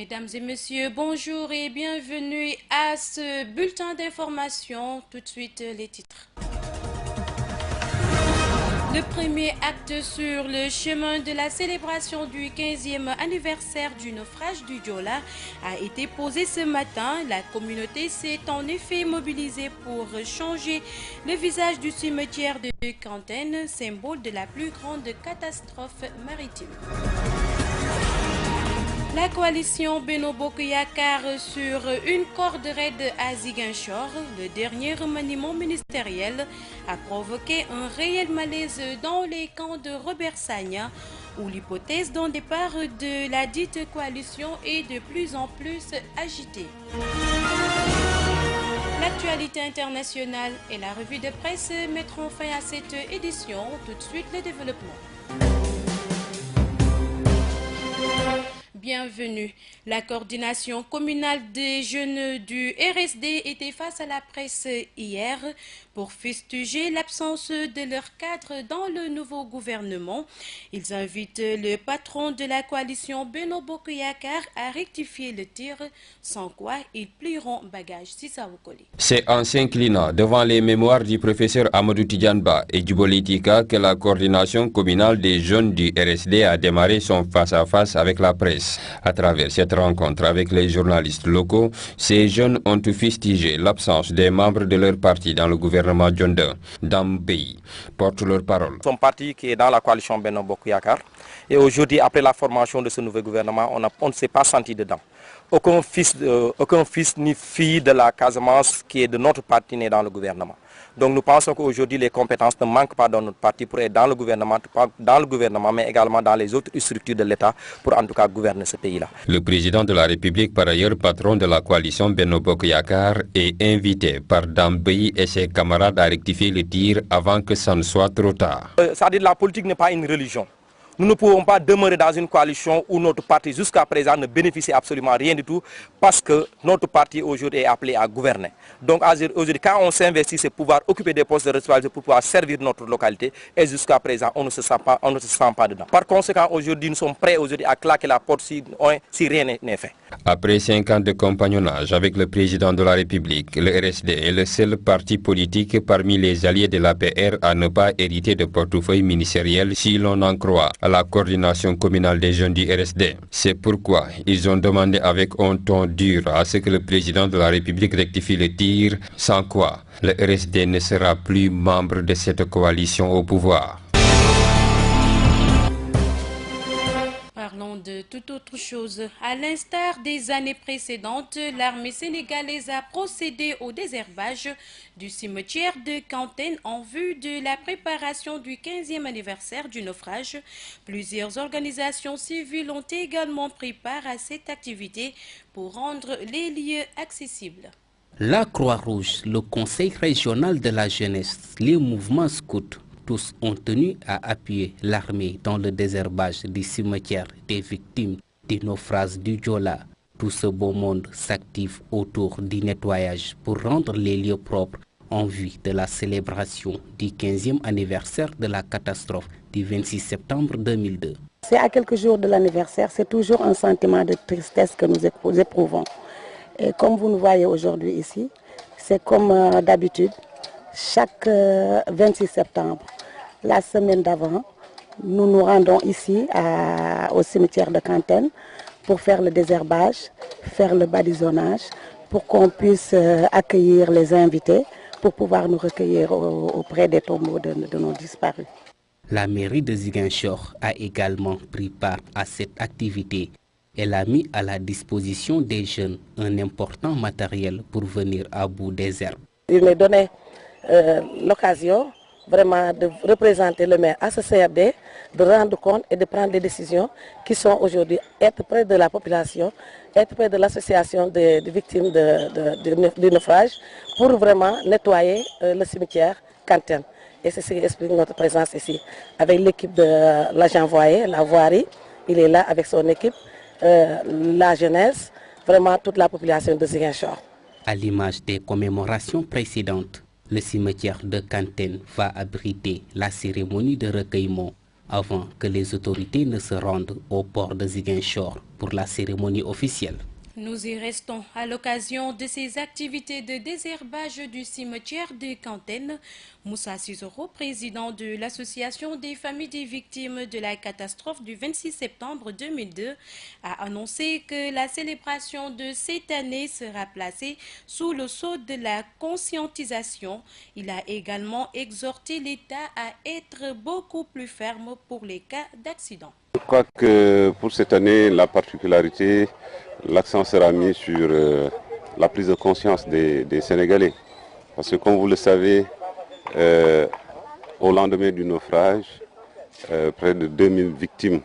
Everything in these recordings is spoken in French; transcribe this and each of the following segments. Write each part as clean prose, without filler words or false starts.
Mesdames et messieurs, bonjour et bienvenue à ce bulletin d'information. Tout de suite, les titres. Le premier acte sur le chemin de la célébration du 15e anniversaire du naufrage du Joola a été posé ce matin. La communauté s'est en effet mobilisée pour changer le visage du cimetière de Kantène, symbole de la plus grande catastrophe maritime. La coalition Benno Bokk Yakaar sur une corde raide à Ziguinchor. Le dernier remaniement ministériel a provoqué un réel malaise dans les camps de Robert Sagna, où l'hypothèse d'un départ de la dite coalition est de plus en plus agitée. L'actualité internationale et la revue de presse mettront fin à cette édition. Tout de suite, le développement. Bienvenue. La coordination communale des jeunes du RSD était face à la presse hier pour fustiger l'absence de leur cadre dans le nouveau gouvernement. Ils invitent le patron de la coalition Benno Bokk Yakaar à rectifier le tir, sans quoi ils plieront bagage. Sissa Wokoli. C'est en s'inclinant devant les mémoires du professeur Amadou Tidiane Ba et du Politika que la coordination communale des jeunes du RSD a démarré son face-à-face avec la presse. À travers cette rencontre avec les journalistes locaux, ces jeunes ont fustigé l'absence des membres de leur parti dans le gouvernement Dionda. Dame Bey porte leur parole. Son parti qui est dans la coalition Benno Bokk Yakaar. Et aujourd'hui, après la formation de ce nouveau gouvernement, on ne s'est pas senti dedans. Aucun fils ni fille de la Casamance qui est de notre parti n'est dans le gouvernement. Donc nous pensons qu'aujourd'hui les compétences ne manquent pas dans notre parti pour être dans le gouvernement, mais également dans les autres structures de l'État pour en tout cas gouverner ce pays-là. Le président de la République, par ailleurs patron de la coalition Benno Bokk Yakaar, est invité par Dame Bey et ses camarades à rectifier le tir avant que ça ne soit trop tard. C'est-à-dire que la politique n'est pas une religion. Nous ne pouvons pas demeurer dans une coalition où notre parti jusqu'à présent ne bénéficie absolument rien du tout parce que notre parti aujourd'hui est appelé à gouverner. Donc aujourd'hui, quand on s'investit, c'est pouvoir occuper des postes de responsabilité pour pouvoir servir notre localité et jusqu'à présent, on ne se sent pas dedans. Par conséquent, aujourd'hui, nous sommes prêts à claquer la porte si rien n'est fait. Après 5 ans de compagnonnage avec le président de la République, le RSD est le seul parti politique parmi les alliés de l'APR à ne pas hériter de portefeuille ministériel si l'on en croit à la coordination communale des jeunes du RSD. C'est pourquoi ils ont demandé avec un ton dur à ce que le président de la République rectifie le tir, sans quoi le RSD ne sera plus membre de cette coalition au pouvoir. Parlons de toute autre chose. À l'instar des années précédentes, l'armée sénégalaise a procédé au désherbage du cimetière de Kantène en vue de la préparation du 15e anniversaire du naufrage. Plusieurs organisations civiles ont également pris part à cette activité pour rendre les lieux accessibles. La Croix-Rouge, le Conseil régional de la jeunesse, les mouvements scouts, tous ont tenu à appuyer l'armée dans le désherbage du cimetière des victimes du naufrage du Joola. Tout ce beau monde s'active autour du nettoyage pour rendre les lieux propres en vue de la célébration du 15e anniversaire de la catastrophe du 26 septembre 2002. C'est à quelques jours de l'anniversaire, c'est toujours un sentiment de tristesse que nous éprouvons. Et comme vous nous voyez aujourd'hui ici, c'est comme d'habitude, chaque 26 septembre, la semaine d'avant, nous nous rendons ici au cimetière de Kantène pour faire le désherbage, faire le balisonnage, pour qu'on puisse accueillir les invités, pour pouvoir nous recueillir auprès des tombeaux de nos disparus. La mairie de Ziguinchor a également pris part à cette activité. Elle a mis à la disposition des jeunes un important matériel pour venir à bout des herbes. Il m'a donné l'occasion vraiment de représenter le maire à ce CRD, de rendre compte et de prendre des décisions qui sont aujourd'hui être près de la population, être près de l'association des victimes du naufrage pour vraiment nettoyer le cimetière Kantène. Et c'est ce qui explique notre présence ici. Avec l'équipe de l'agent Voyer, la voirie, il est là avec son équipe, la jeunesse, vraiment toute la population de Ziguinchor. À l'image des commémorations précédentes, le cimetière de Kantène va abriter la cérémonie de recueillement avant que les autorités ne se rendent au port de Ziguinchor pour la cérémonie officielle. Nous y restons à l'occasion de ces activités de désherbage du cimetière de Kantène. Moussa Sissoko, président de l'Association des familles des victimes de la catastrophe du 26 septembre 2002, a annoncé que la célébration de cette année sera placée sous le sceau de la conscientisation. Il a également exhorté l'État à être beaucoup plus ferme pour les cas d'accident. Je crois que pour cette année, la particularité, l'accent sera mis sur la prise de conscience des Sénégalais. Parce que comme vous le savez, au lendemain du naufrage, près de 2000 victimes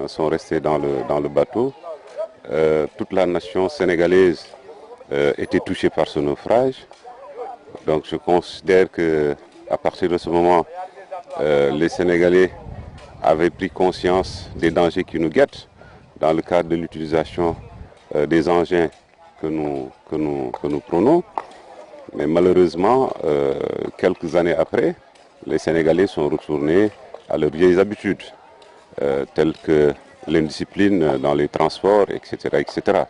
sont restées dans le bateau. Toute la nation sénégalaise était touchée par ce naufrage. Donc je considère qu'à partir de ce moment, les Sénégalais avaient pris conscience des dangers qui nous guettent dans le cadre de l'utilisation des engins que nous prenons. Mais malheureusement, quelques années après, les Sénégalais sont retournés à leurs vieilles habitudes, telles que l'indiscipline dans les transports, etc., etc.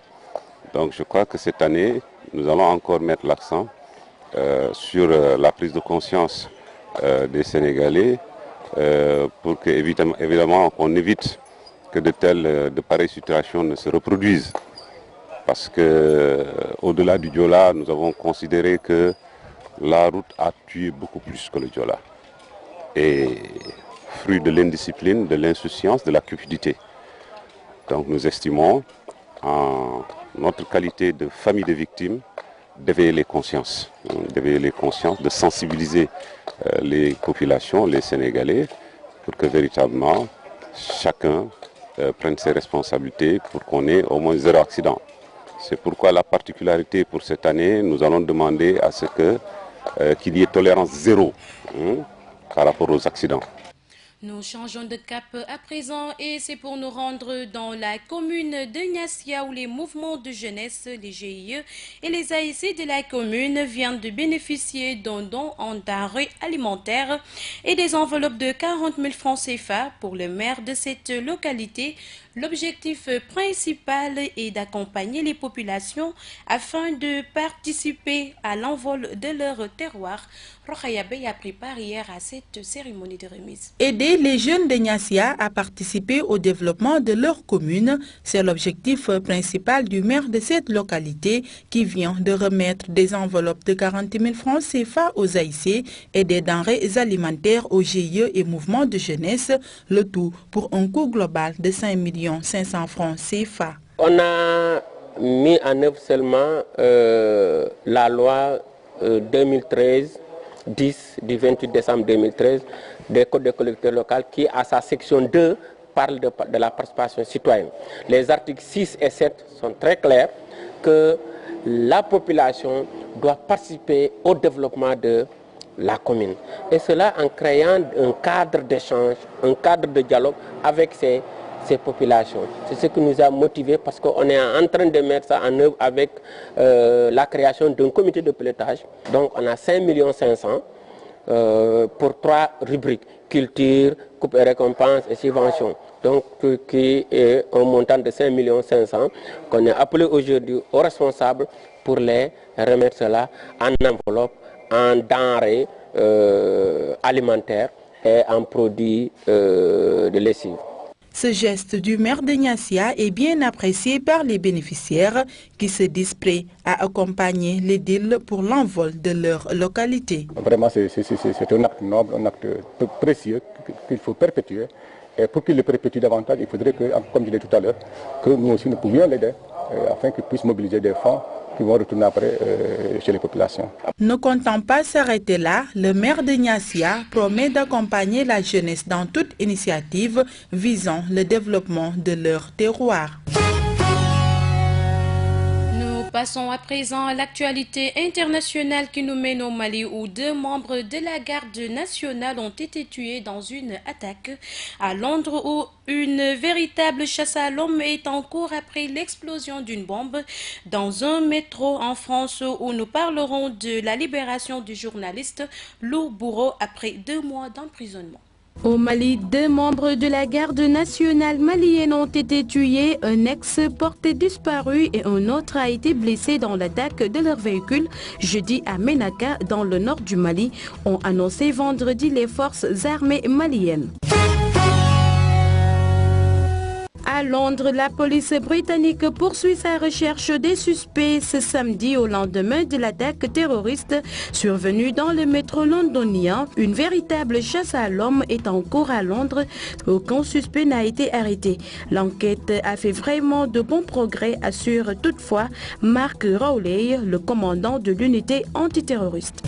Donc je crois que cette année, nous allons encore mettre l'accent sur la prise de conscience des Sénégalais, pour que évidemment on évite que de pareilles situations ne se reproduisent. Parce que au-delà du Diola, nous avons considéré que la route a tué beaucoup plus que le Diola. Et fruit de l'indiscipline, de l'insouciance, de la cupidité. Donc nous estimons, en notre qualité de famille de victimes, d'éveiller les consciences, de sensibiliser les populations, les Sénégalais, pour que véritablement chacun prenne ses responsabilités pour qu'on ait au moins 0 accident. C'est pourquoi la particularité pour cette année, nous allons demander à ce qu'il y ait tolérance 0 par rapport aux accidents. Nous changeons de cap à présent et c'est pour nous rendre dans la commune de Niassia où les mouvements de jeunesse, les GIE et les AIC de la commune viennent de bénéficier d'un don en denrées alimentaires et des enveloppes de 40 000 francs CFA pour le maire de cette localité. L'objectif principal est d'accompagner les populations afin de participer à l'envol de leur terroir. Rokhaya Bey a pris part hier à cette cérémonie de remise. Aider les jeunes de Niassia à participer au développement de leur commune, c'est l'objectif principal du maire de cette localité qui vient de remettre des enveloppes de 40 000 francs CFA aux AIC et des denrées alimentaires aux GIE et mouvements de jeunesse, le tout pour un coût global de 5 500 francs CFA. On a mis en œuvre seulement la loi 2013-10 du 28 décembre 2013 des codes de collectivité locale qui, à sa section 2, parle de la participation citoyenne. Les articles 6 et 7 sont très clairs que la population doit participer au développement de la commune. Et cela en créant un cadre d'échange, un cadre de dialogue avec ces populations. C'est ce qui nous a motivés parce qu'on est en train de mettre ça en œuvre avec la création d'un comité de pilotage. Donc on a 5 500 000 pour 3 rubriques, culture, coupe et récompense et subvention. Donc qui est un montant de 5 500 000 qu'on est appelé aujourd'hui aux responsables pour les remettre cela en enveloppe, en denrées alimentaires et en produits de lessive. Ce geste du maire de Niassia est bien apprécié par les bénéficiaires qui se disent prêts à accompagner les DIL pour l'envol de leur localité. Vraiment, c'est un acte noble, un acte précieux qu'il faut perpétuer. Et pour qu'il le perpétue davantage, il faudrait que, comme je l'ai dit tout à l'heure, que nous aussi nous pouvions l'aider afin qu'il puisse mobiliser des fonds qui vont retourner après chez les populations. Ne comptant pas s'arrêter là, le maire de Niassia promet d'accompagner la jeunesse dans toute initiative visant le développement de leur terroir. Passons à présent à l'actualité internationale qui nous mène au Mali où 2 membres de la garde nationale ont été tués dans une attaque à Londres où une véritable chasse à l'homme est en cours après l'explosion d'une bombe dans un métro en France où nous parlerons de la libération du journaliste Lou Bourreau après 2 mois d'emprisonnement. Au Mali, 2 membres de la garde nationale malienne ont été tués, un ex porté disparu et un autre a été blessé dans l'attaque de leur véhicule jeudi à Ménaka dans le nord du Mali, ont annoncé vendredi les forces armées maliennes. À Londres, la police britannique poursuit sa recherche des suspects ce samedi au lendemain de l'attaque terroriste survenue dans le métro londonien. Une véritable chasse à l'homme est en cours à Londres. Aucun suspect n'a été arrêté. L'enquête a fait vraiment de bons progrès, assure toutefois Mark Rowley, le commandant de l'unité antiterroriste.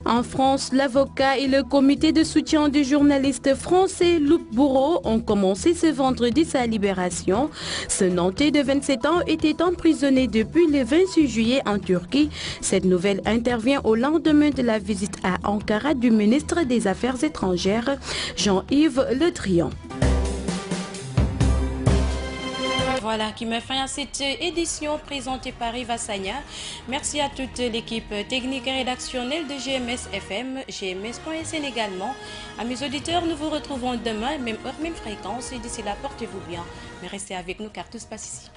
En France, l'avocat et le comité de soutien du journaliste français Luc Bourreau ont commencé ce vendredi sa libération. Ce Nantais de 27 ans était emprisonné depuis le 26 juillet en Turquie. Cette nouvelle intervient au lendemain de la visite à Ankara du ministre des Affaires étrangères, Jean-Yves Le Drian. Voilà qui met fin à cette édition présentée par Eva Sagna. Merci à toute l'équipe technique et rédactionnelle de GMS FM, GMS.sn également. À mes auditeurs, nous vous retrouvons demain, même heure, même fréquence. Et d'ici là, portez-vous bien. Mais restez avec nous car tout se passe ici.